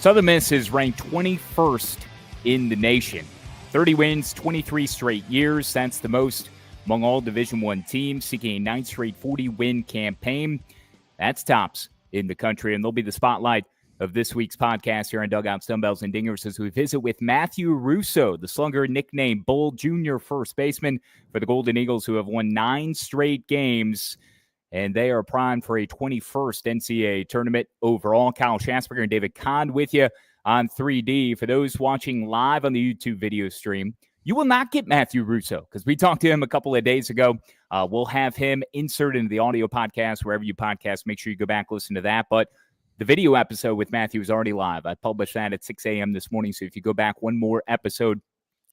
Southern Miss is ranked 21st in the nation. 30 wins, 23 straight years. That's the most among all Division I teams, seeking a 9th straight 40-win campaign. That's tops in the country, and they'll be the spotlight of this week's podcast here on Dugouts, Dumbbells, and Dingers as we visit with Matthew Russo, the slugger nicknamed Bull Jr. first baseman for the Golden Eagles, who have won 9 straight games, and they are primed for a 21st NCAA Tournament overall. Kyle Schass and David Kahn with you on 3D. For those watching live on the YouTube video stream, you will not get Matthew Russo because we talked to him a couple of days ago. We'll have him inserted into the audio podcast wherever you podcast. Make sure you go back, listen to that. But the video episode with Matthew is already live. I published that at 6 a.m. this morning. So if you go back one more episode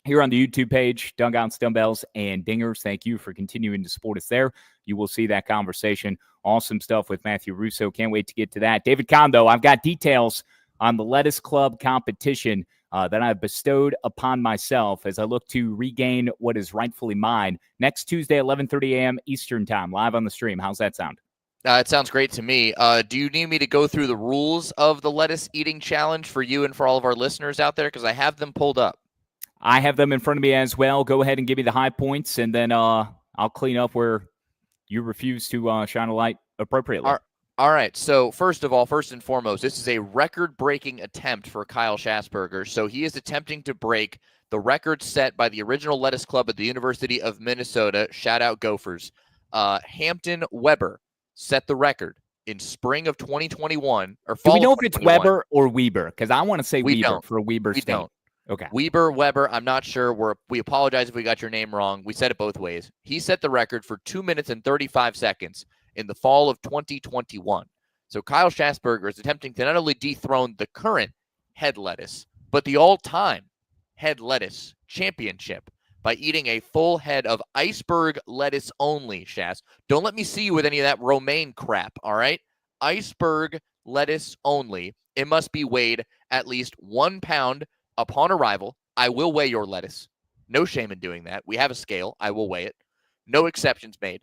here on the YouTube page, Dugouts, Dumbbells, and Dingers, thank you for continuing to support us there. You will see that conversation. Awesome stuff with Matthew Russo. Can't wait to get to that. David Kahn, though, I've got details on the Lettuce Club competition that I've bestowed upon myself as I look to regain what is rightfully mine next Tuesday, 11:30 a.m. Eastern Time, live on the stream. How's that sound? It sounds great to me. Do you need me to go through the rules of the lettuce eating challenge for you and for all of our listeners out there? Because I have them pulled up. I have them in front of me as well. Go ahead and give me the high points, and then I'll clean up where you refuse to shine a light appropriately. All right. So first and foremost, this is a record-breaking attempt for Kyle Schass. So he is attempting to break the record set by the original Lettuce Club at the University of Minnesota. Shout out Gophers. Hampton Weber set the record in spring of 2021 or fall. Do we know if it's Weber or Weber? Because I want to say Weber for Weber State. Don't. Okay. Weber, I'm not sure. We apologize if we got your name wrong. We said it both ways. He set the record for 2 minutes and 35 seconds in the fall of 2021. So Kyle Schass is attempting to not only dethrone the current head lettuce, but the all-time head lettuce championship by eating a full head of iceberg lettuce only, Schass. Don't let me see you with any of that romaine crap, all right? Iceberg lettuce only. It must be weighed at least 1 pound upon arrival. I will weigh your lettuce. No shame in doing that. We have a scale. I will weigh it. No exceptions made.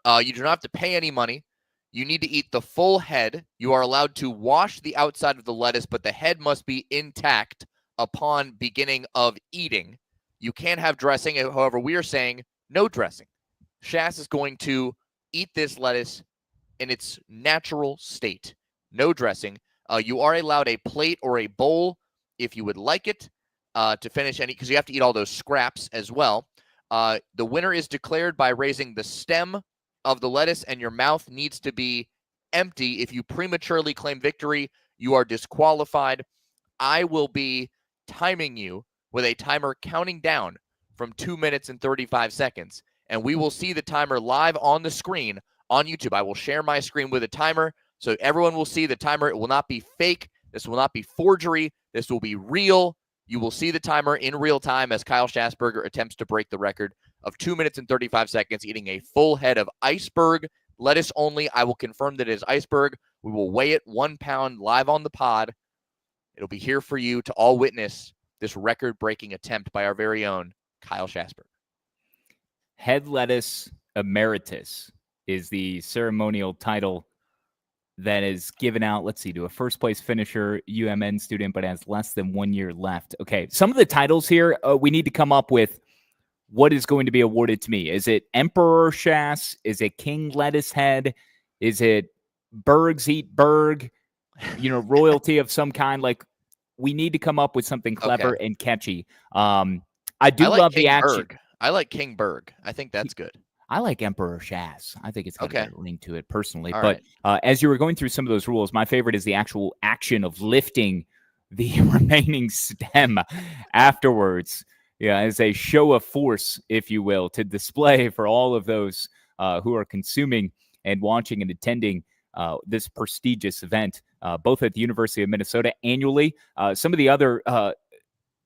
You do not have to pay any money. You need to eat the full head. You are allowed to wash the outside of the lettuce, but the head must be intact upon beginning of eating. You can't have dressing. However, we are saying no dressing. Schass is going to eat this lettuce in its natural state. No dressing. You are allowed a plate or a bowl if you would like it to finish any, because you have to eat all those scraps as well. The winner is declared by raising the stem of the lettuce, and your mouth needs to be empty. If you prematurely claim victory, you are disqualified. I will be timing you with a timer counting down from 2 minutes and 35 seconds, and we will see the timer live on the screen on YouTube. I will share my screen with a timer so everyone will see the timer. It will not be fake. This will not be forgery. This will be real. You will see the timer in real time as Kyle Schass attempts to break the record of 2 minutes and 35 seconds, eating a full head of iceberg lettuce only. I will confirm that it is iceberg. We will weigh it 1 pound live on the pod. It'll be here for you to all witness this record-breaking attempt by our very own Kyle Schass. Head lettuce emeritus is the ceremonial title that is given out, let's see, to a first-place finisher, UMN student, but has less than 1 year left. Okay, some of the titles here, we need to come up with what is going to be awarded to me. Is it Emperor Schass? Is it King Lettuce Head? Is it Bergs Eat Berg? Royalty of some kind? Like, we need to come up with something clever and catchy. I like love King the action. Berg. I like King Berg. I think that's good. I like Emperor Schass. I think it's got a link to it personally. All but as you were going through some of those rules, my favorite is the actual action of lifting the remaining stem afterwards. Yeah, as a show of force, if you will, to display for all of those who are consuming and watching and attending this prestigious event, both at the University of Minnesota annually. Some of the other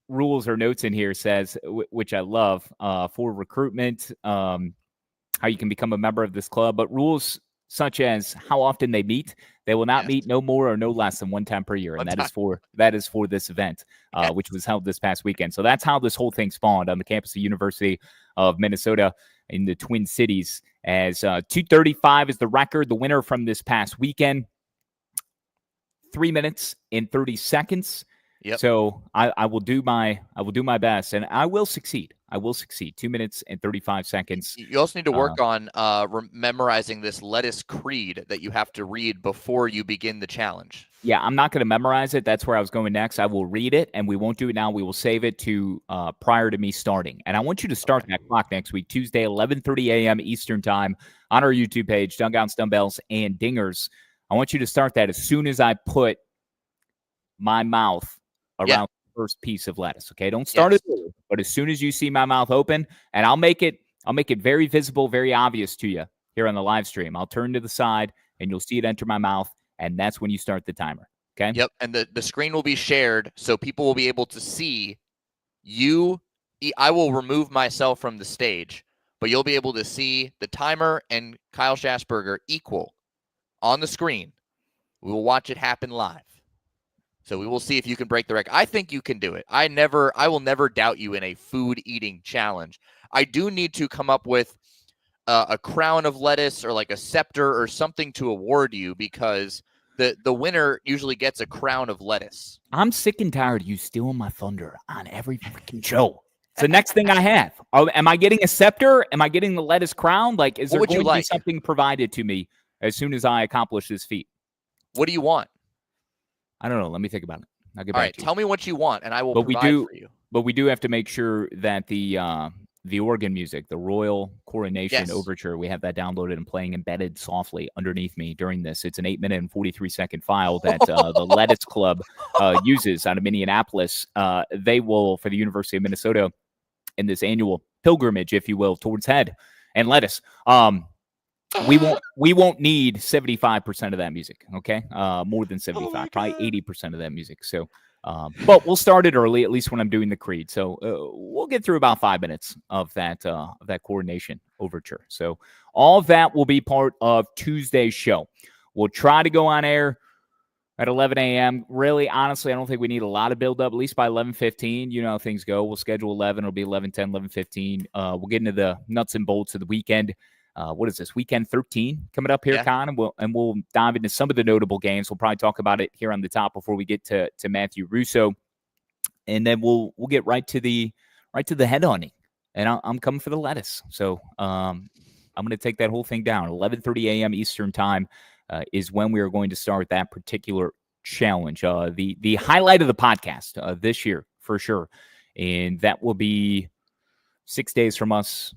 rules or notes in here says, which I love, for recruitment, how you can become a member of this club, but rules such as how often they meet. They will not meet no more or no less than 1 time per year, and that is for this event, which was held this past weekend. So that's how this whole thing spawned on the campus of University of Minnesota in the Twin Cities. As 235 is the record, the winner from this past weekend. 3 minutes and 30 seconds. Yep. So I will do my best, and I will succeed. 2 minutes and 35 seconds. You also need to work on memorizing this lettuce creed that you have to read before you begin the challenge. Yeah, I'm not going to memorize it. That's where I was going next. I will read it, and we won't do it now. We will save it to prior to me starting. And I want you to start that clock next week, Tuesday, 11:30 a.m. Eastern Time on our YouTube page, Dugouts, Dumbbells, and Dingers. I want you to start that as soon as I put my mouth around the first piece of lettuce. Okay, don't start it, but as soon as you see my mouth open, and I'll make it very visible, very obvious to you here on the live stream. I'll turn to the side, and you'll see it enter my mouth. And that's when you start the timer, okay? Yep, and the screen will be shared, so people will be able to see you. I will remove myself from the stage, but you'll be able to see the timer and Kyle Schass equal on the screen. We will watch it happen live. So we will see if you can break the record. I think you can do it. I will never doubt you in a food eating challenge. I do need to come up with a crown of lettuce or like a scepter or something to award you, because the winner usually gets a crown of lettuce. I'm sick and tired of you stealing my thunder on every freaking show. It's the next thing I have. Oh, am I getting a scepter? Am I getting the lettuce crown? Like, is there going to be something provided to me as soon as I accomplish this feat? What do you want? I don't know. Let me think about it. I'll get All back right, to you. tell me what you want, and I will provide for you. But we do have to make sure that the organ music, the Royal Coronation Overture, we have that downloaded and playing embedded softly underneath me during this. It's an 8-minute and 43-second file that the Lettuce Club uses out of Minneapolis. They will, for the University of Minnesota, in this annual pilgrimage, if you will, towards head and lettuce. We won't need 75% of that music, okay? More than 75, probably 80% of that music. So, but we'll start it early, at least when I'm doing the creed. So we'll get through about 5 minutes of that coordination overture. So all of that will be part of Tuesday's show. We'll try to go on air at 11 a.m. Really, honestly, I don't think we need a lot of build-up, at least by 11:15. You know how things go. We'll schedule 11. It'll be 11:10, 11:15. We'll get into the nuts and bolts of the weekend. What is this, weekend 13 coming up here, Kahn? And we'll dive into some of the notable games. We'll probably talk about it here on the top before we get to Matthew Russo, and then we'll get right to the head hunting. And I'm coming for the lettuce. So I'm going to take that whole thing down. 11:30 a.m. Eastern Time is when we are going to start that particular challenge. The highlight of the podcast this year for sure, and that will be 6 days from us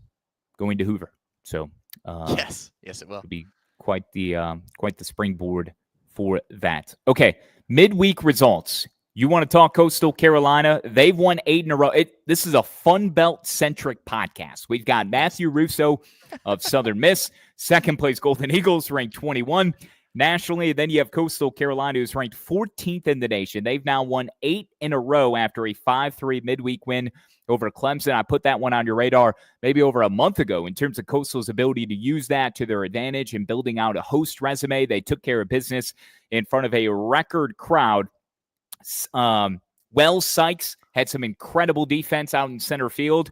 going to Hoover. So. Yes, it will. It'll be quite the springboard for that. Okay, midweek results. You want to talk Coastal Carolina? They've won 8 in a row. This is a Fun Belt-centric podcast. We've got Matthew Russo of Southern Miss, second place Golden Eagles, ranked 21 nationally. Then you have Coastal Carolina, who's ranked 14th in the nation. They've now won 8 in a row after a 5-3 midweek win over Clemson. I put that one on your radar maybe over a month ago in terms of Coastal's ability to use that to their advantage in building out a host resume. They took care of business in front of a record crowd. Wells Sykes had some incredible defense out in center field.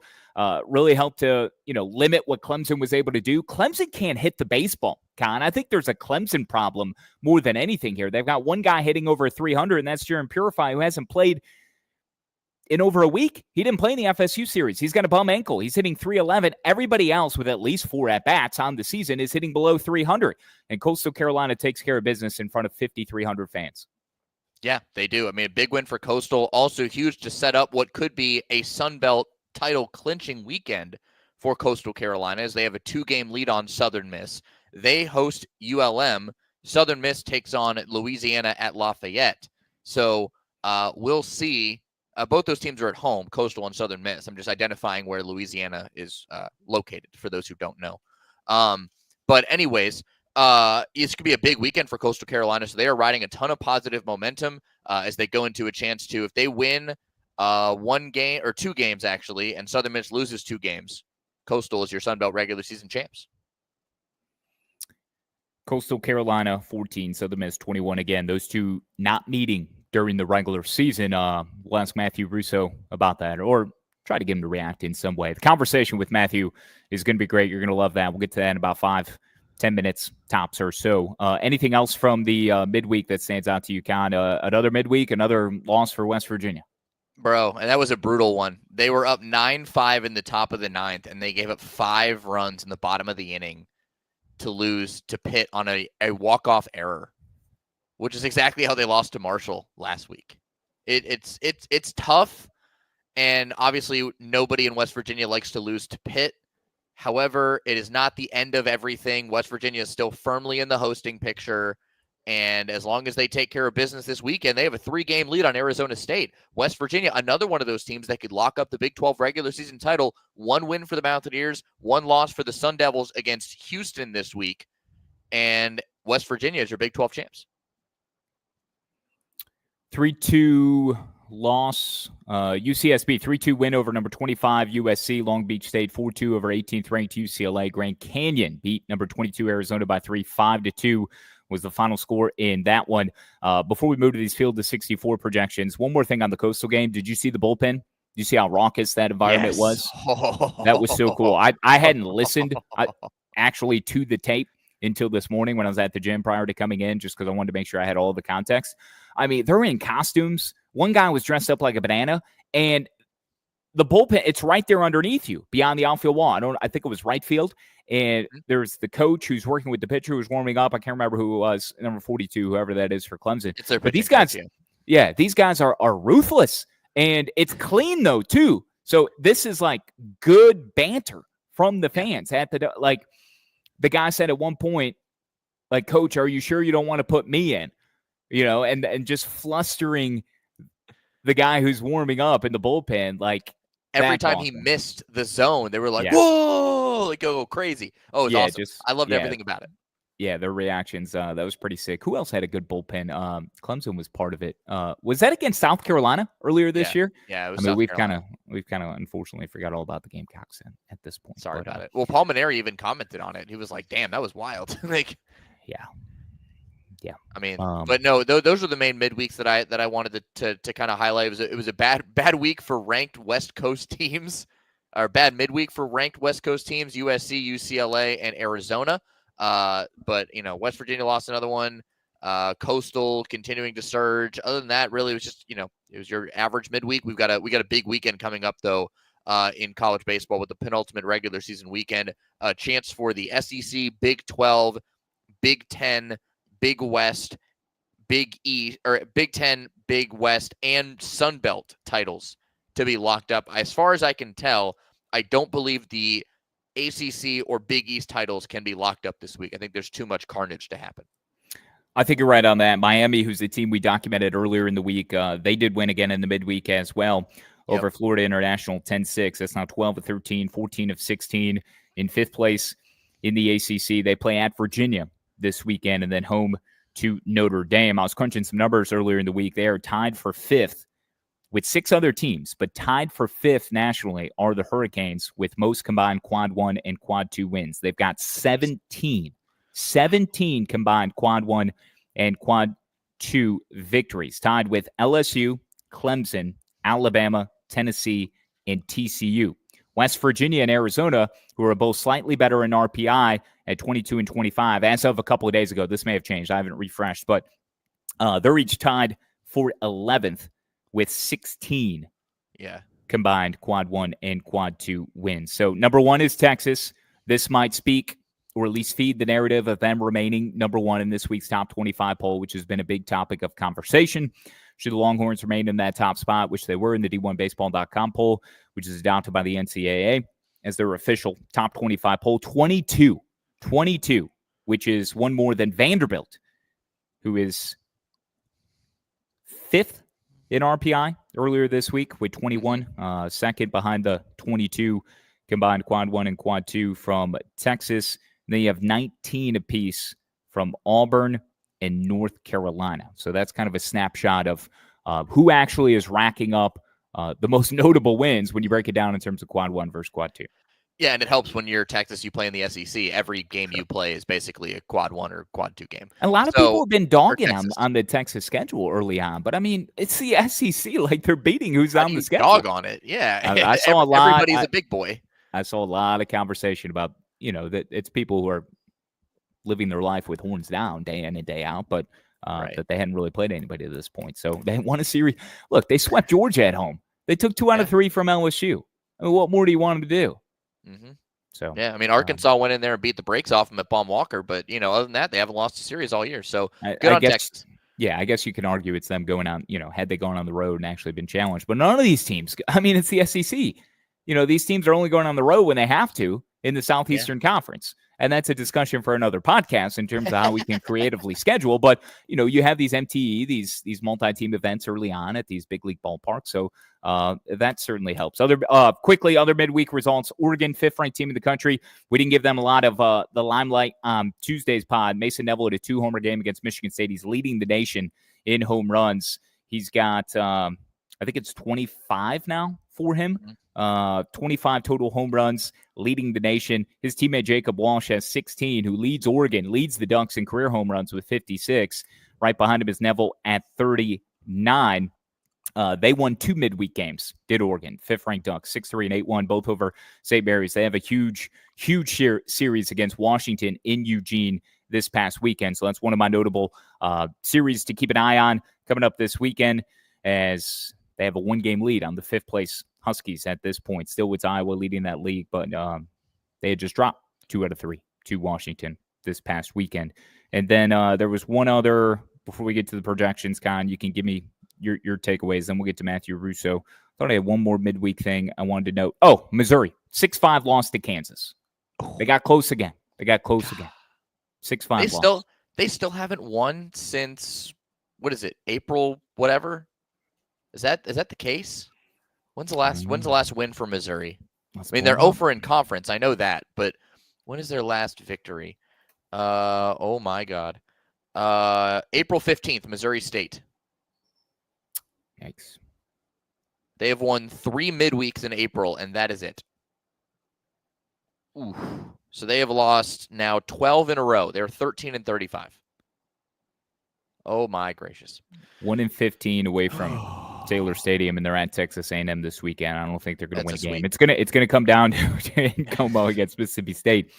Really helped to, limit what Clemson was able to do. Clemson can't hit the baseball, Kahn. I think there's a Clemson problem more than anything here. They've got one guy hitting over 300, and that's Jaron Purify, who hasn't played in over a week. He didn't play in the FSU series. He's got a bum ankle. He's hitting 311. Everybody else with at least 4 at-bats on the season is hitting below 300. And Coastal Carolina takes care of business in front of 5,300 fans. Yeah, they do. I mean, a big win for Coastal. Also huge to set up what could be a Sun Belt title clinching weekend for Coastal Carolina, as they have a 2-game lead on Southern Miss. They host ULM. Southern Miss takes on Louisiana at Lafayette. So we'll see. Both those teams are at home, Coastal and Southern Miss. I'm just identifying where Louisiana is located for those who don't know. But anyways, it's going to be a big weekend for Coastal Carolina. So they are riding a ton of positive momentum as they go into a chance to, if they win 1 game or 2 games actually, and Southern Miss loses 2 games, Coastal is your Sun Belt regular season champs. Coastal Carolina 14, Southern Miss 21. Again, those two not meeting during the regular season. We'll ask Matthew Russo about that, or try to get him to react in some way. The conversation with Matthew is going to be great. You're going to love that. We'll get to that in about 5 10 minutes tops or so. Anything else from the midweek that stands out to you, Kahn? Another midweek, another loss for West Virginia. Bro, and that was a brutal one. They were up 9-5 in the top of the ninth, and they gave up 5 runs in the bottom of the inning to lose to Pitt on a walk-off error, which is exactly how they lost to Marshall last week. It's tough, and obviously nobody in West Virginia likes to lose to Pitt. However, it is not the end of everything. West Virginia is still firmly in the hosting picture. And as long as they take care of business this weekend, they have a 3-game lead on Arizona State. West Virginia, another one of those teams that could lock up the Big 12 regular season title. 1 win for the Mountaineers, 1 loss for the Sun Devils against Houston this week. And West Virginia is your Big 12 champs. 3-2 loss. UCSB, 3-2 win over number 25 USC. Long Beach State, 4-2 over 18th ranked UCLA. Grand Canyon beat number 22 Arizona by 3, 5-2. Was the final score in that one. Before we move to these field to 64 projections, one more thing on the Coastal game. Did you see the bullpen? Did you see how raucous that environment was? That was so cool. I hadn't listened actually to the tape until this morning when I was at the gym prior to coming in, just because I wanted to make sure I had all the context. I mean, they're in costumes. One guy was dressed up like a banana, and the bullpen, it's right there underneath you, beyond the outfield wall. I think it was right field. And there's the coach who's working with the pitcher who's warming up. I can't remember who it was, number 42, whoever that is for Clemson. It's their but these guys, coach, these guys are ruthless. And it's clean, though, too. So this is like good banter from the fans. Like the guy said at one point, like, Coach, are you sure you don't want to put me in? You know, and just flustering the guy who's warming up in the bullpen, like, every time he missed the zone, they were like, whoa, like go crazy. Oh, it's awesome. I loved everything about it. Yeah, their reactions, that was pretty sick. Who else had a good bullpen? Clemson was part of it. Was that against South Carolina earlier this year? Yeah, it was. I mean, we've kind of unfortunately forgot all about the Gamecocks at this point. Sorry about it. Well, Paul Maneri even commented on it. He was like, damn, that was wild. Like, yeah. I mean, but no, those are the main midweeks that I wanted to kind of highlight. It was a bad week for ranked West Coast teams, or bad midweek for ranked West Coast teams: USC, UCLA, and Arizona. But West Virginia lost another one. Coastal continuing to surge. Other than that, really, it was just it was your average midweek. We got a big weekend coming up though. In college baseball with the penultimate regular season weekend, a chance for the SEC, Big 12, Big 10. Big West, Big East, or Big 10, Big West, and Sun Belt titles to be locked up. As far as I can tell, I don't believe the ACC or Big East titles can be locked up this week. I think there's too much carnage to happen. I think you're right on that. Miami, who's the team we documented earlier in the week, they did win again in the midweek as well over Florida International 10-6. That's now 12-13, 14-16 in 5th place in the ACC. They play at Virginia this weekend and then home to Notre Dame. I was crunching some numbers earlier in the week. They are tied for 5th with 6 other teams, but tied for 5th nationally are the Hurricanes with most combined quad 1 and quad 2 wins. They've got 17 combined quad 1 and quad 2 victories, tied with LSU, Clemson, Alabama, Tennessee, and TCU. West Virginia and Arizona, who are both slightly better in RPI at 22 and 25. As of a couple of days ago, this may have changed. I haven't refreshed, but they're each tied for 11th with 16 combined quad 1 and quad 2 wins. So number 1 is Texas. This might speak or at least feed the narrative of them remaining number 1 in this week's top 25 poll, which has been a big topic of conversation. Should the Longhorns remain in that top spot, which they were in the D1Baseball.com poll, which is adopted by the NCAA as their official top 25 poll, 22, which is one more than Vanderbilt, who is 5th in RPI earlier this week with 21, second behind the 22 combined quad 1 and quad 2 from Texas. And then you have 19 apiece from Auburn and North Carolina. So that's kind of a snapshot of who actually is racking up the most notable wins when you break it down in terms of quad 1 versus quad 2. Yeah, and it helps when you're Texas, you play in the SEC. Every game you play is basically a quad 1 or quad 2 game. A lot of people have been dogging on the Texas schedule early on, but I mean, it's the SEC. Like, they're beating who's on the schedule. Dog on it, yeah. I saw a lot. Everybody's a big boy. I saw a lot of conversation about, that it's people who are living their life with horns down day in and day out, but Right. that they hadn't really played anybody at this point. So they won a series. Look, they swept Georgia at home. They took 2 out of 3 from LSU. I mean, what more do you want them to do? Mm-hmm. So yeah, I mean, Arkansas went in there and beat the brakes off them at Baum Walker, but other than that, they haven't lost a series all year. So good on Texas. Yeah, I guess you can argue it's them going on, had they gone on the road and actually been challenged. But none of these teams, I mean, it's the SEC. These teams are only going on the road when they have to in the Southeastern Conference. And that's a discussion for another podcast in terms of how we can creatively schedule. But, you have these MTE, these multi-team events early on at these big league ballparks. So that certainly helps. Other midweek results, Oregon, 5th-ranked team in the country. We didn't give them a lot of the limelight on Tuesday's pod. Mason Neville had a 2-homer game against Michigan State. He's leading the nation in home runs. He's got, I think it's 25 now for him. 25 total home runs, leading the nation. His teammate Jacob Walsh has 16, who leads the Ducks in career home runs with 56. Right behind him is Neville at 39. They won 2 midweek games, did Oregon. 5th-ranked Ducks, 6-3 and 8-1, both over St. Mary's. They have a huge series against Washington in Eugene this past weekend. So that's one of my notable series to keep an eye on coming up this weekend, as they have a 1-game lead on the 5th-place Huskies at this point. Still with Iowa leading that league, but they had just dropped 2 out of 3 to Washington this past weekend. And then there was one other, before we get to the projections, Con, you can give me your takeaways, then we'll get to Matthew Russo. Thought I had one more midweek thing I wanted to note. Oh, Missouri, 6-5 loss to Kansas. They got close again. 6-5 loss. They still haven't won since, what is it, April whatever? Is that the case? When's the last win for Missouri? They're 0-for in conference. I know that, but when is their last victory? Oh my God. April 15th, Missouri State. Yikes. They have won 3 midweeks in April, and that is it. Ooh. So they have lost now 12 in a row. They're 13 and 35. Oh my gracious. 1-15 away from Taylor Stadium, and they're at Texas A&M this weekend. I don't think they're going to win a game. Sweep. It's gonna come down to Como against Mississippi State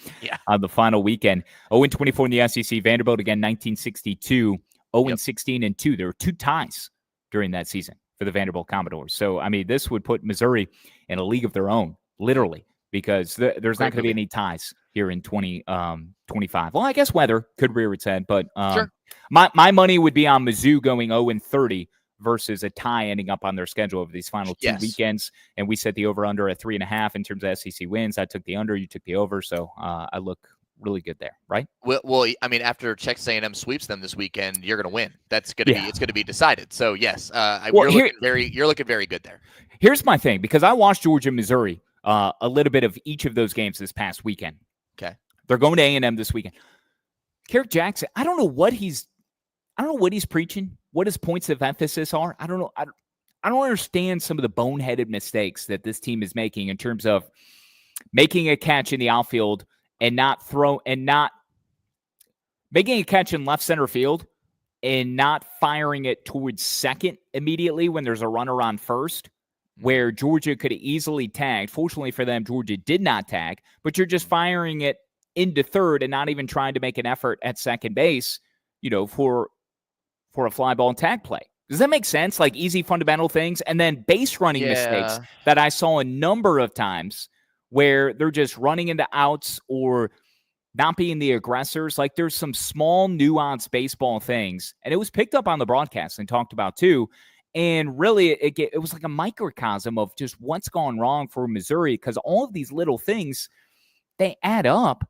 on the final weekend. 0-24 in the SEC. Vanderbilt again, 1962. 0-16 and 2. There were 2 ties during that season for the Vanderbilt Commodores. So I mean, this would put Missouri in a league of their own, literally, because there's not going to be any ties here in 2025. Well, I guess weather could rear its head, but sure. My money would be on Mizzou going 0-30 versus a tie ending up on their schedule over these final 2 weekends. And we set the over-under at 3.5 in terms of SEC wins. I took the under, you took the over, so I look really good there, right? Well, I mean, after Texas A&M sweeps them this weekend, you're going to win. It's going to be decided. So yes, you're looking very good there. Here's my thing, because I watched Georgia, Missouri, a little bit of each of those games this past weekend. Okay, they're going to A&M this weekend. Kerrick Jackson, I don't know what he's preaching, what his points of emphasis are. I don't know. I don't understand some of the boneheaded mistakes that this team is making in terms of making a catch in the outfield and not making a catch in left center field and not firing it towards second immediately when there's a runner on first, where Georgia could have easily tagged. Fortunately for them, Georgia did not tag, but you're just firing it into third and not even trying to make an effort at second base, for a fly ball tag play. Does that make sense? Like easy fundamental things, and then base running mistakes that I saw a number of times where they're just running into outs or not being the aggressors. Like there's some small nuanced baseball things, and it was picked up on the broadcast and talked about too. And really, it was like a microcosm of just what's gone wrong for Missouri, because all of these little things, they add up.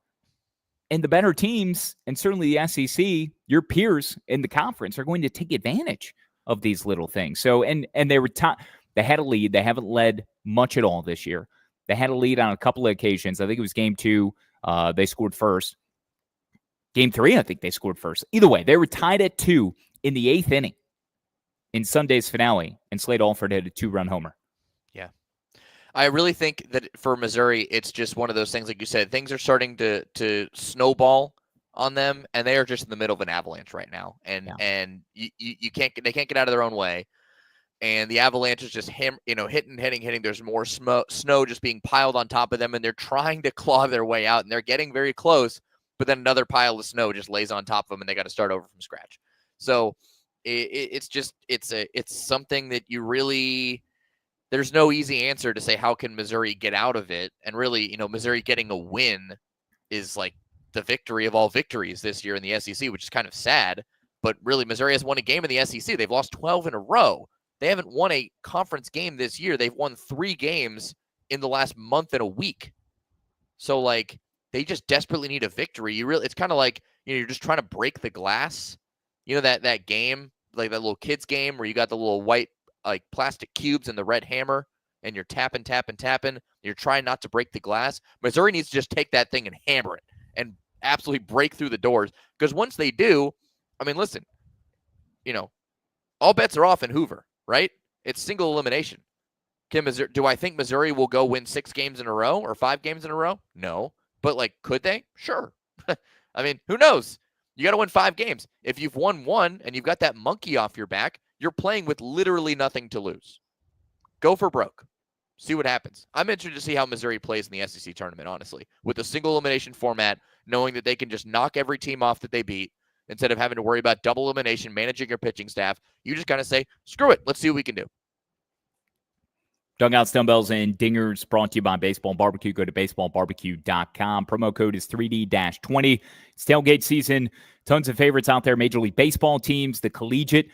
And the better teams, and certainly the SEC, your peers in the conference, are going to take advantage of these little things. So, and they were they had a lead. They haven't led much at all this year. They had a lead on a couple of occasions. I think it was game 2. They scored first. Game 3, I think they scored first. Either way, they were tied at 2 in the 8th inning in Sunday's finale, and Slade Alford had a 2-run homer. Yeah. I really think that for Missouri, it's just one of those things, like you said, things are starting to snowball on them, and they are just in the middle of an avalanche right now. And they can't get out of their own way. And the avalanche is just hitting. There's more snow just being piled on top of them, and they're trying to claw their way out, and they're getting very close. but then another pile of snow just lays on top of them and they got to start over from scratch. So it's something that you really, there's no easy answer to say, how can Missouri get out of it? And really, Missouri getting a win is like the victory of all victories this year in the SEC, which is kind of sad. But really, Missouri has won a game in the SEC. They've lost 12 in a row. They haven't won a conference game this year. They've won 3 games in the last month and a week. So, like, they just desperately need a victory. It's kind of like, you're just trying to break the glass. That game, like that little kids game where you got the little white, like, plastic cubes and the red hammer, and you're tapping. You're trying not to break the glass. Missouri needs to just take that thing and hammer it and absolutely break through the doors. Because once they do, I mean, listen, all bets are off in Hoover, right? It's single elimination. Do I think Missouri will go win 6 games in a row or 5 games in a row? No. But, like, could they? Sure. I mean, who knows? You got to win 5 games. If you've won 1 and you've got that monkey off your back, you're playing with literally nothing to lose. Go for broke. See what happens. I'm interested to see how Missouri plays in the SEC tournament, honestly, with a single elimination format, knowing that they can just knock every team off that they beat instead of having to worry about double elimination, managing your pitching staff. You just kind of say, screw it. Let's see what we can do. Dugouts, Dumbbells, and Dingers brought to you by Baseball Barbecue. Go to baseballbarbecue.com. Promo code is 3D-20. It's tailgate season. Tons of favorites out there. Major League Baseball teams, the collegiate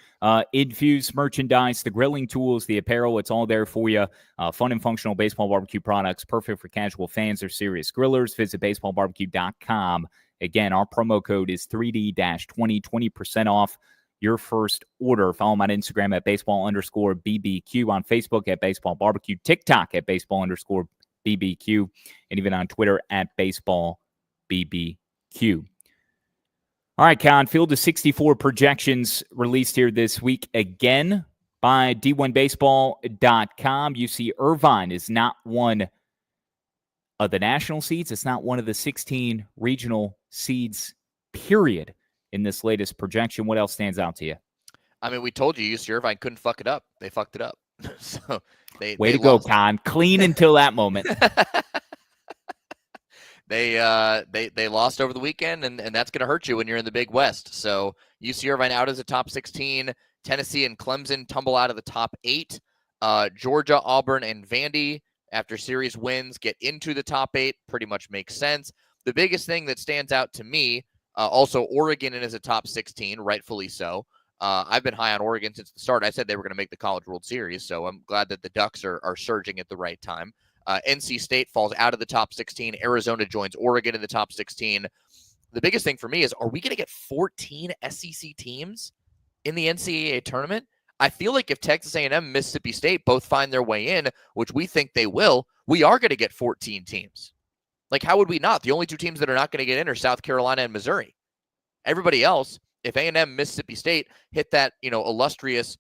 infused merchandise, the grilling tools, the apparel. It's all there for you. Fun and functional baseball barbecue products. Perfect for casual fans or serious grillers. Visit baseballbarbecue.com. Again, our promo code is 3D-20. 20% off your first order. Follow them on Instagram at baseball_BBQ, on Facebook at baseball barbecue, TikTok at baseball_BBQ, and even on Twitter at baseball BBQ. All right, Kahn, field of 64 projections released here this week again by D1Baseball.com. UC Irvine is not one of the national seeds. It's not one of the 16 regional seeds, period, in this latest projection. What else stands out to you? I mean, we told you UC Irvine couldn't fuck it up. They fucked it up. So they go, Kahn. Clean until that moment. They lost over the weekend, and that's going to hurt you when you're in the Big West. So UC Irvine out as a top 16. Tennessee and Clemson tumble out of the top 8. Georgia, Auburn, and Vandy, after series wins, get into the top 8. Pretty much makes sense. The biggest thing that stands out to me, also Oregon in as a top 16, rightfully so. I've been high on Oregon since the start. I said they were going to make the College World Series, so I'm glad that the Ducks are surging at the right time. NC State falls out of the top 16. Arizona joins Oregon in the top 16. The biggest thing for me is, are we going to get 14 SEC teams in the NCAA tournament? I feel like if Texas A&M and Mississippi State both find their way in, which we think they will, we are going to get 14 teams. Like, how would we not? The only 2 teams that are not going to get in are South Carolina and Missouri. Everybody else, if A&M, Mississippi State hit that, illustrious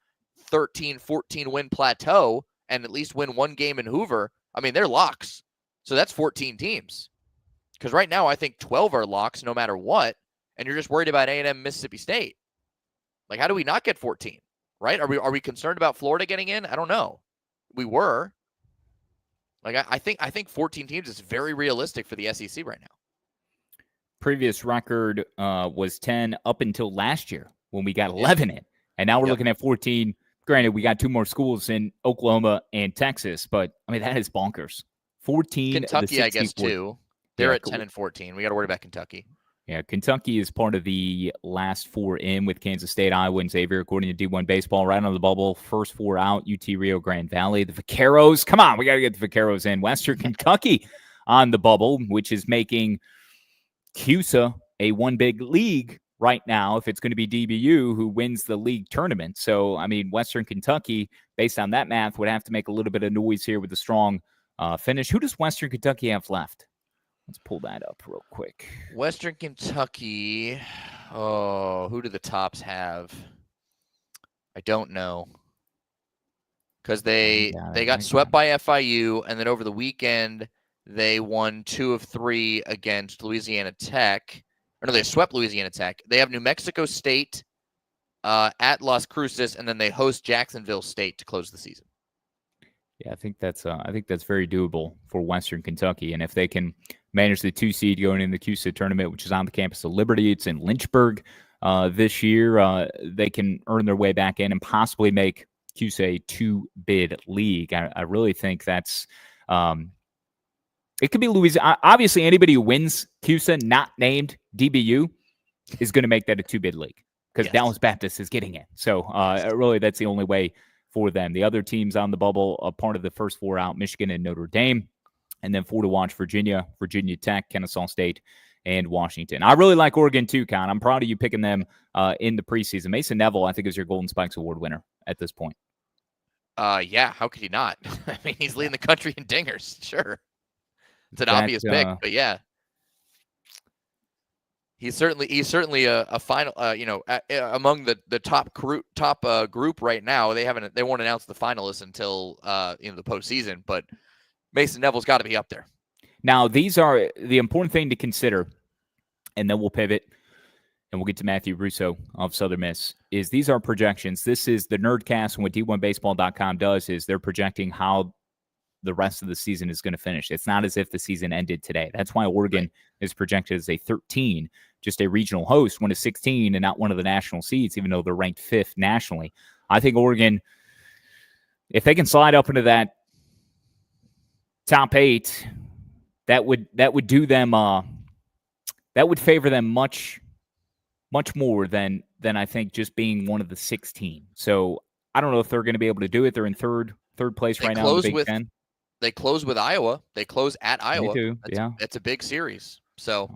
13, 14 win plateau and at least win 1 game in Hoover, I mean, they're locks. So that's 14 teams. Because right now, I think 12 are locks no matter what, and you're just worried about A&M, Mississippi State. Like, how do we not get 14? Right? Are we concerned about Florida getting in? I don't know. We were. Like, I think 14 teams is very realistic for the SEC right now. Previous record was 10 up until last year when we got 11 in. And now we're looking at 14. Granted, we got 2 more schools in Oklahoma and Texas, but, I mean, that is bonkers. 14. Kentucky, I guess, too. They're at 10 and 14. We got to worry about Kentucky. Yeah, Kentucky is part of the last 4 in with Kansas State, Iowa, and Xavier, according to D1 Baseball. Right on the bubble, first 4 out, UT Rio Grande Valley. The Vaqueros, come on, we got to get the Vaqueros in. Western Kentucky on the bubble, which is making CUSA a one big league right now if it's going to be DBU who wins the league tournament. So, I mean, Western Kentucky, based on that math, would have to make a little bit of noise here with a strong finish. Who does Western Kentucky have left? Let's pull that up real quick. Western Kentucky. Oh, who do the tops have? I don't know. Because they got swept by FIU, and then over the weekend, they won 2 of 3 against Louisiana Tech. Or no, they swept Louisiana Tech. They have New Mexico State at Las Cruces, and then they host Jacksonville State to close the season. Yeah, I think that's very doable for Western Kentucky, and if they can manage the 2 seed going in the CUSA tournament, which is on the campus of Liberty. It's in Lynchburg this year. They can earn their way back in and possibly make CUSA a 2-bid league. I really think that's it could be Louisiana. Obviously, anybody who wins CUSA, not named DBU, is going to make that a 2-bid league because Dallas Baptist is getting in. So really, that's the only way for them. The other teams on the bubble, a part of the first 4 out, Michigan and Notre Dame, and then 4 to watch: Virginia, Virginia Tech, Kennesaw State, and Washington. I really like Oregon too, Con. I'm proud of you picking them in the preseason. Mason Neville, I think, is your Golden Spikes Award winner at this point. Yeah, how could he not? I mean, he's leading the country in dingers. Sure. It's an obvious pick, but yeah. He's certainly a final, among the top group right now. They won't announce the finalists until the postseason, but Mason Neville's got to be up there. Now, these are the important thing to consider, and then we'll pivot and we'll get to Matthew Russo of Southern Miss. Is these are projections. This is the Nerdcast, and what D1Baseball.com does is they're projecting how the rest of the season is going to finish. It's not as if the season ended today. That's why Oregon is projected as a 13, just a regional host, one of 16, and not one of the national seeds, even though they're ranked 5th nationally. I think Oregon, if they can slide up into that top 8, that would do them. That would favor them much more than I think just being one of the 16. So I don't know if they're going to be able to do it. They're in third place right now in the Big Ten. They close with Iowa. They close at Iowa. That's a big series. So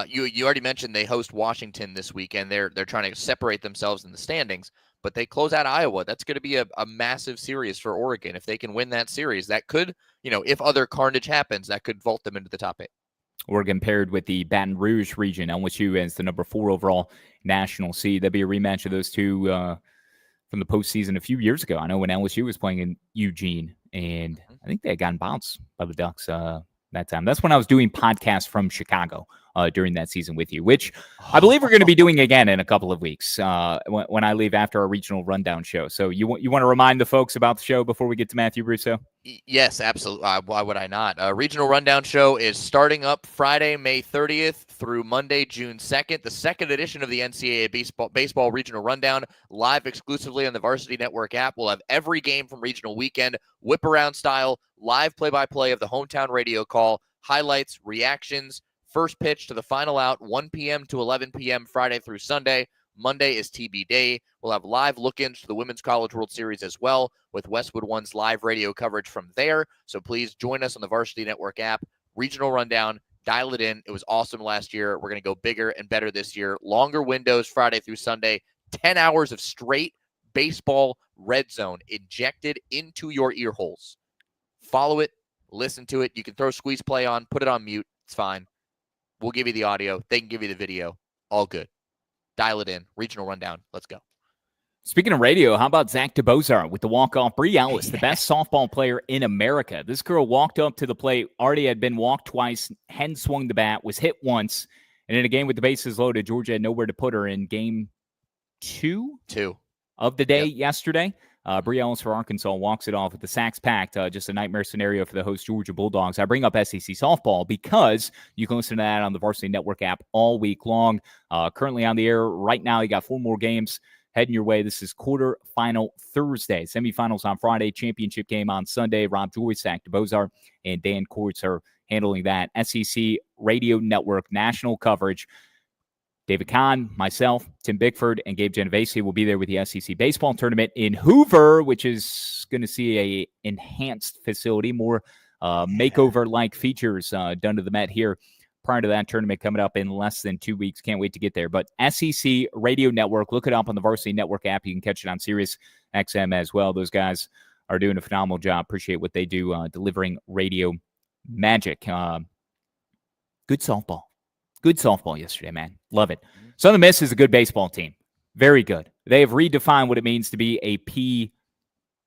you already mentioned they host Washington this weekend. They're trying to separate themselves in the standings, but they close out Iowa. That's going to be a massive series for Oregon. If they can win that series, that could, if other carnage happens, that could vault them into the top 8. Oregon paired with the Baton Rouge region, LSU as the number 4 overall national seed. That'd be a rematch of those two from the postseason a few years ago. I know when LSU was playing in Eugene, and I think they had gotten bounced by the Ducks that time. That's when I was doing podcasts from Chicago during that season with you, which I believe we're going to be doing again in a couple of weeks when I leave after our regional rundown show. So you want to remind the folks about the show before we get to Matthew Russo? Yes, absolutely. Why would I not? Regional rundown show is starting up Friday, May 30th through Monday, June 2nd. The second edition of the NCAA baseball regional rundown, live exclusively on the Varsity Network app. We'll have every game from regional weekend, whip around style, live play-by-play of the hometown radio call, highlights, reactions, first pitch to the final out, 1 p.m. to 11 p.m. Friday through Sunday. Monday is TB Day. We'll have live look-ins to the Women's College World Series as well, with Westwood One's live radio coverage from there. So please join us on the Varsity Network app. Regional rundown, dial it in. It was awesome last year. We're going to go bigger and better this year. Longer windows Friday through Sunday. 10 hours of straight baseball red zone injected into your ear holes. Follow it. Listen to it. You can throw squeeze play on. Put it on mute. It's fine. We'll give you the audio. They can give you the video. All good. Dial it in. Regional rundown. Let's go. Speaking of radio, how about Zach DeBozar with the walk-off? Bree Ellis, the best softball player in America. This girl walked up to the plate, already had been walked twice, hadn't swung the bat, was hit once, and in a game with the bases loaded, Georgia had nowhere to put her in game 2 of the day yesterday. Bree Ellis for Arkansas walks it off with the sacks packed. Just a nightmare scenario for the host Georgia Bulldogs. I bring up SEC softball because you can listen to that on the Varsity Network app all week long. Currently on the air right now, you got 4 more games heading your way. This is quarterfinal Thursday, semifinals on Friday, championship game on Sunday. Rob Joyce, Zach DeBozar, and Dan Kortz are handling that. SEC Radio Network national coverage. David Kahn, myself, Tim Bickford, and Gabe Genovese will be there with the SEC baseball tournament in Hoover, which is going to see a enhanced facility, more makeover-like features done to the Met here prior to that tournament coming up in less than 2 weeks. Can't wait to get there. But SEC Radio Network, look it up on the Varsity Network app. You can catch it on Sirius XM as well. Those guys are doing a phenomenal job. Appreciate what they do delivering radio magic. Good softball. Good softball yesterday, man. Love it. Southern Miss is a good baseball team. Very good. They have redefined what it means to be a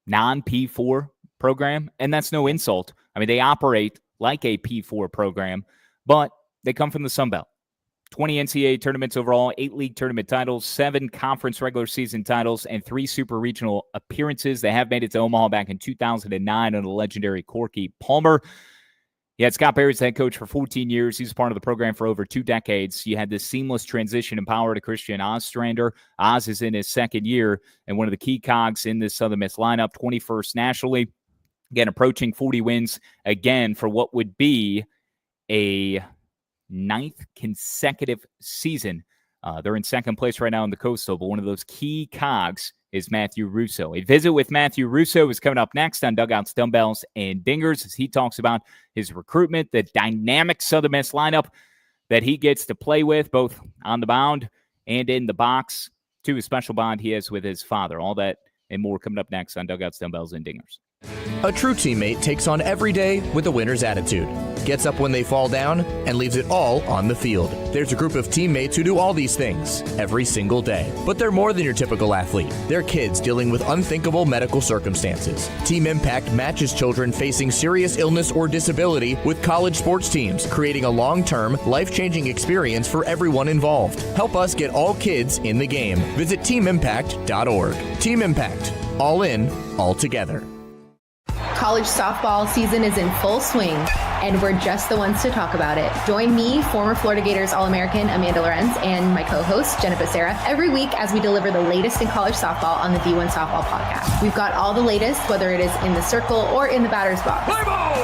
non-P4 program, and that's no insult. I mean, they operate like a P4 program, but they come from the Sun Belt. 20 NCAA tournaments overall, 8 league tournament titles, 7 conference regular season titles, and 3 super regional appearances. They have made it to Omaha back in 2009 under the legendary Corky Palmer. Yeah, Scott Barrett's head coach for 14 years. He's part of the program for over 2 decades. You had this seamless transition in power to Christian Ostrander. Oz is in his second year, and one of the key cogs in this Southern Miss lineup, 21st nationally. Again, approaching 40 wins again for what would be a 9th consecutive season. They're in second place right now in the Coastal, but one of those key cogs is Matthew Russo. A visit with Matthew Russo is coming up next on Dugouts, Dumbbells, and Dingers as he talks about his recruitment, the dynamic Southern Miss lineup that he gets to play with, both on the mound and in the box, to a special bond he has with his father. All that and more coming up next on Dugouts, Dumbbells, and Dingers. A true teammate takes on every day with a winner's attitude, gets up when they fall down, and leaves it all on the field. There's a group of teammates who do all these things every single day. But they're more than your typical athlete. They're kids dealing with unthinkable medical circumstances. Team Impact matches children facing serious illness or disability with college sports teams, creating a long-term, life-changing experience for everyone involved. Help us get all kids in the game. Visit teamimpact.org. Team Impact. All in, all together. College softball season is in full swing, and we're just the ones to talk about it. Join me, former Florida Gators All-American Amanda Lorenz, and my co-host, Jennifer Sarah, every week as we deliver the latest in college softball on the D1 Softball Podcast. We've got all the latest, whether it is in the circle or in the batter's box.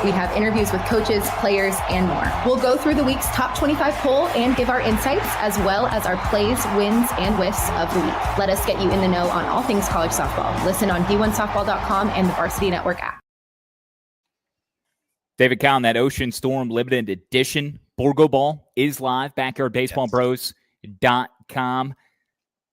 We have interviews with coaches, players, and more. We'll go through the week's top 25 poll and give our insights, as well as our plays, wins, and whiffs of the week. Let us get you in the know on all things college softball. Listen on d1softball.com and the Varsity Network app. David Kahn, that Ocean Storm limited edition Borgo Ball is live. BackyardBaseballBros.com.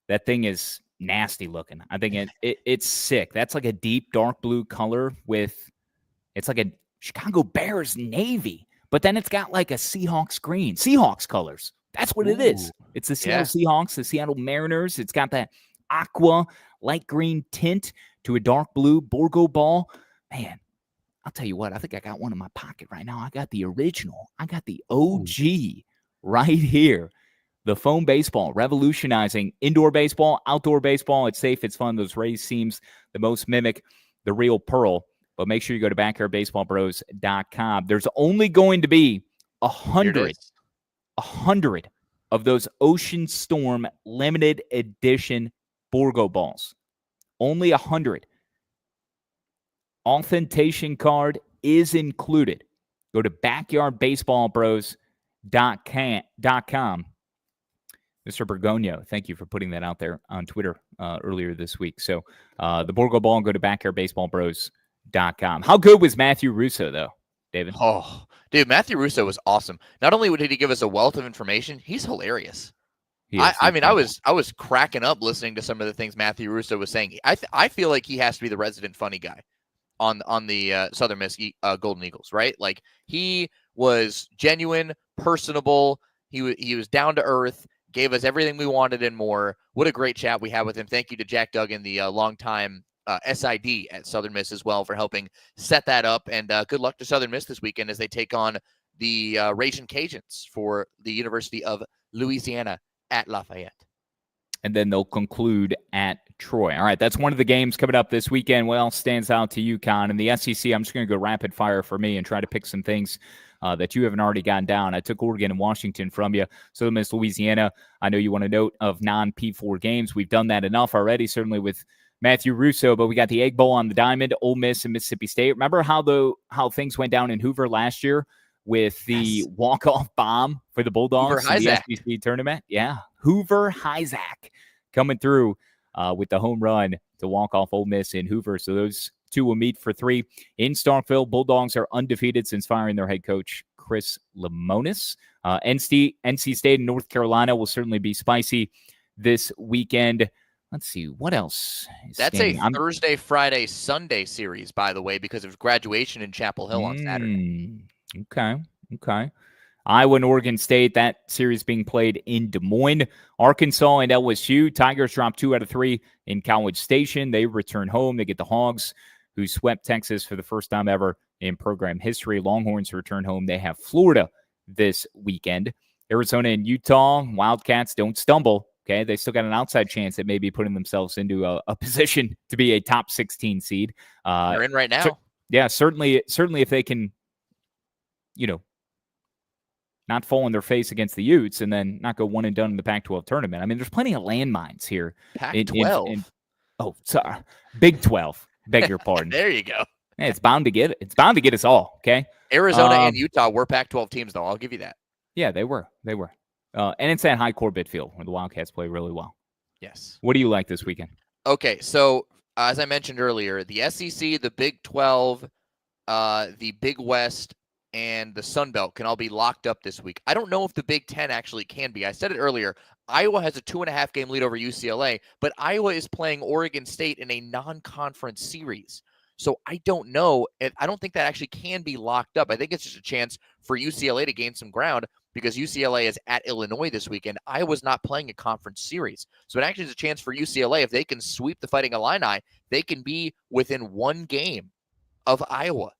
That thing is nasty looking. I think it's sick. That's like a deep dark blue color it's like a Chicago Bears navy, but then it's got like a Seahawks green. Seahawks colors. That's what it is. It's the Seattle Seahawks, the Seattle Mariners. It's got that aqua light green tint to a dark blue Borgo Ball. Man, I'll tell you what, I think I got one in my pocket right now. I got the original. I got the OG right here. The foam baseball, revolutionizing indoor baseball, outdoor baseball. It's safe, it's fun. Those raised seams, the most mimic the real pearl. But make sure you go to BackyardBaseballBros.com. There's only going to be 100 of those Ocean Storm limited edition Borgo balls. Only 100. Authentication card is included. Go to BackyardBaseballBros.com. Mr. Bergonio, thank you for putting that out there on Twitter earlier this week. So the Borgo Ball, go to BackyardBaseballBros.com. How good was Matthew Russo, though, David? Oh, dude, Matthew Russo was awesome. Not only did he give us a wealth of information, he's hilarious. I was cracking up listening to some of the things Matthew Russo was saying. I feel like he has to be the resident funny guy on the Southern Miss Golden Eagles, right? Like, he was genuine, personable. He was down to earth, gave us everything we wanted and more. What a great chat we had with him. Thank you to Jack Duggan, the longtime SID at Southern Miss as well, for helping set that up. And good luck to Southern Miss this weekend as they take on the Ragin' Cajuns for the University of Louisiana at Lafayette. And then they'll conclude at Troy. All right, that's one of the games coming up this weekend. What else stands out to you, Con? In the SEC, I'm just going to go rapid fire for me and try to pick some things that you haven't already gotten down. I took Oregon and Washington from you. Southern Miss, Louisiana. I know you want a note of non-P4 games. We've done that enough already, certainly with Matthew Russo, but we got the Egg Bowl on the diamond, Ole Miss and Mississippi State. Remember how things went down in Hoover last year with the walk-off bomb for the Bulldogs in the SEC tournament? Yeah, Hoover Hyzak coming through with the home run to walk off Ole Miss in Hoover. So those two will meet for 3 in Starkville. Bulldogs are undefeated since firing their head coach, Chris Lemonis. NC State and North Carolina will certainly be spicy this weekend. Let's see, what else? That's a Thursday, Friday, Sunday series, by the way, because of graduation in Chapel Hill on Saturday. Okay. Iowa and Oregon State, that series being played in Des Moines. Arkansas and LSU, Tigers dropped 2 out of 3 in College Station. They return home. They get the Hogs, who swept Texas for the first time ever in program history. Longhorns return home. They have Florida this weekend. Arizona and Utah, Wildcats don't stumble. Okay, they still got an outside chance at maybe putting themselves into a position to be a top 16 seed. They're in right now. Certainly if they can not fall on their face against the Utes and then not go one and done in the Pac-12 tournament. I mean, there's plenty of landmines here. Pac-12. Sorry, Big 12. Beg your pardon. There you go. Hey, it's bound to get us all. Okay. Arizona and Utah were Pac-12 teams, though. I'll give you that. Yeah, they were. And it's that high Corbett field where the Wildcats play really well. Yes. What do you like this weekend? Okay, so as I mentioned earlier, the SEC, the Big 12, the Big West, and the Sun Belt can all be locked up this week. I don't know if the Big 10 actually can be. I said it earlier. Iowa has a 2.5 game lead over UCLA, but Iowa is playing Oregon State in a non-conference series. So I don't know. I don't think that actually can be locked up. I think it's just a chance for UCLA to gain some ground because UCLA is at Illinois this weekend. Iowa's not playing a conference series. So it actually is a chance for UCLA. If they can sweep the Fighting Illini, they can be within one game of Iowa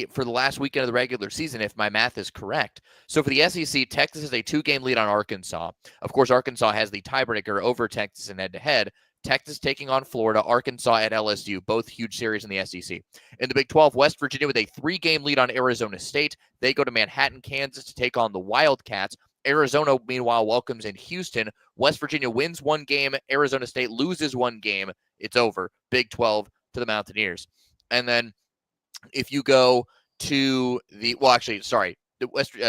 for the last weekend of the regular season, if my math is correct. So for the SEC, Texas has a 2-game lead on Arkansas. Of course, Arkansas has the tiebreaker over Texas in head-to-head. Texas taking on Florida, Arkansas at LSU, both huge series in the SEC. In the Big 12, West Virginia with a 3-game lead on Arizona State. They go to Manhattan, Kansas to take on the Wildcats. Arizona, meanwhile, welcomes in Houston. West Virginia wins 1 game. Arizona State loses 1 game. It's over. Big 12 to the Mountaineers. And then if you go to the West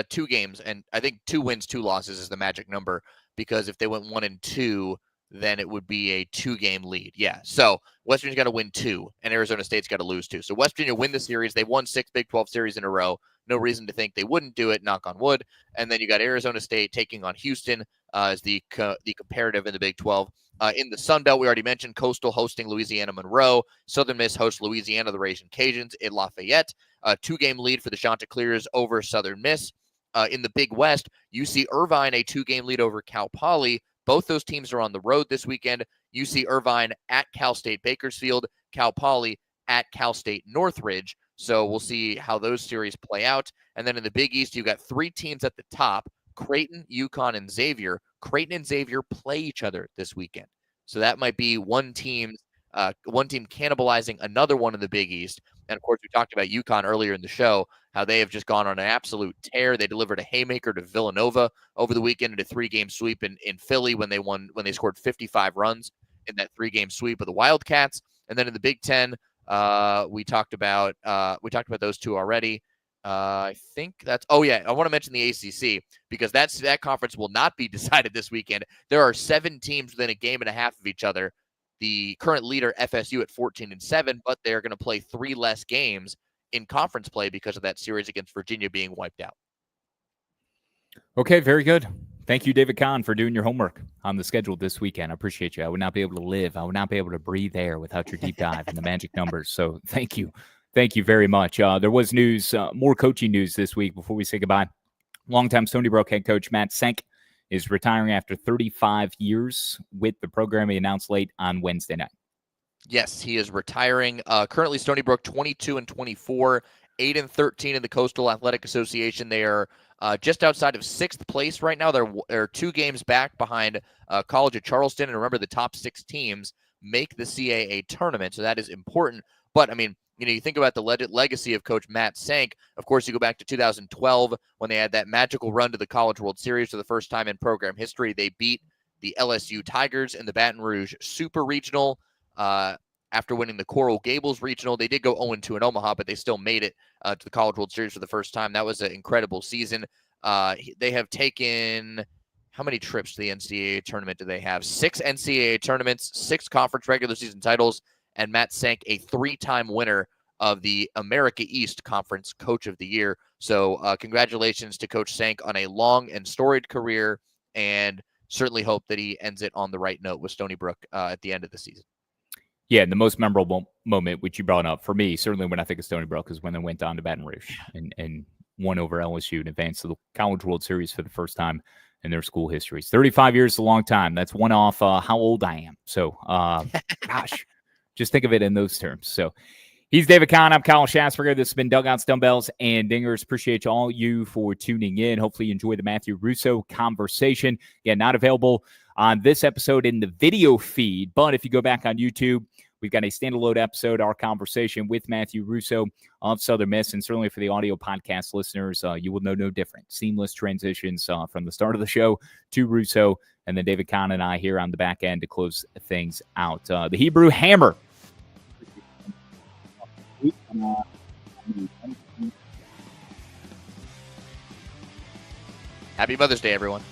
2 games, and I think 2 wins, 2 losses is the magic number, because if they went 1-2, then it would be a 2-game lead. Yeah. So West Virginia's got to win 2, and Arizona State's got to lose 2. So West Virginia win the series. They've won 6 Big 12 series in a row. No reason to think they wouldn't do it, knock on wood. And then you got Arizona State taking on Houston as the comparative in the Big 12. In the Sun Belt, we already mentioned Coastal hosting Louisiana Monroe. Southern Miss hosts Louisiana, the Raging Cajuns in Lafayette. 2-game lead for the Chanticleers over Southern Miss. In the Big West, UC Irvine, a 2-game lead over Cal Poly. Both those teams are on the road this weekend. UC Irvine at Cal State Bakersfield, Cal Poly at Cal State Northridge. So we'll see how those series play out. And then in the Big East, you've got 3 teams at the top, Creighton, UConn, and Xavier. Creighton and Xavier play each other this weekend. So that might be one team cannibalizing another one in the Big East. And of course, we talked about UConn earlier in the show, how they have just gone on an absolute tear. They delivered a haymaker to Villanova over the weekend in a 3-game sweep in Philly when they scored 55 runs in that 3-game sweep of the Wildcats. And then in the Big Ten, we talked about those 2 already. I think that's. Oh yeah, I want to mention the ACC because that conference will not be decided this weekend. There are 7 teams within a game and a half of each other. The current leader FSU at 14-7, but they're going to play 3 less games in conference play because of that series against Virginia being wiped out. Okay, very good. Thank you, David Kahn, for doing your homework on the schedule this weekend. I appreciate you. I would not be able to live. I would not be able to breathe air without your deep dive and the magic numbers. So thank you. Thank you very much. There was news, more coaching news this week before we say goodbye. Longtime Stony Brook head coach Matt Senk is retiring after 35 years with the program. He announced late on Wednesday night. Yes, he is retiring. Currently, Stony Brook 22-24, 8-13 in the Coastal Athletic Association. They are just outside of 6th place right now. They're 2 games back behind College of Charleston. And remember, the top 6 teams make the CAA tournament, so that is important. But I mean, you think about the legacy of Coach Matt Senk. Of course, you go back to 2012 when they had that magical run to the College World Series for the first time in program history. They beat the LSU Tigers in the Baton Rouge Super Regional. After winning the Coral Gables Regional, they did go 0-2 in Omaha, but they still made it to the College World Series for the first time. That was an incredible season. They have taken how many trips to the NCAA tournament do they have? 6 NCAA tournaments, 6 conference regular season titles, and Matt Senk, a 3-time winner of the America East Conference Coach of the Year. So congratulations to Coach Senk on a long and storied career, and certainly hope that he ends it on the right note with Stony Brook at the end of the season. Yeah, the most memorable moment, which you brought up, for me, certainly when I think of Stony Brook, is when they went down to Baton Rouge and won over LSU and advanced to the College World Series for the first time in their school histories. 35 years is a long time. That's one off how old I am. So, gosh, just think of it in those terms. So, he's David Kahn. I'm Kyle Schass. This has been Dugouts, Dumbbells, and Dingers. Appreciate all you for tuning in. Hopefully you enjoy the Matthew Russo conversation. Again, not available on this episode in the video feed, but if you go back on YouTube, we've got a standalone episode, our conversation with Matthew Russo of Southern Miss. And certainly for the audio podcast listeners, you will know no different. Seamless transitions from the start of the show to Russo, and then David Kahn and I here on the back end to close things out. The Hebrew Hammer. Happy Mother's Day, everyone.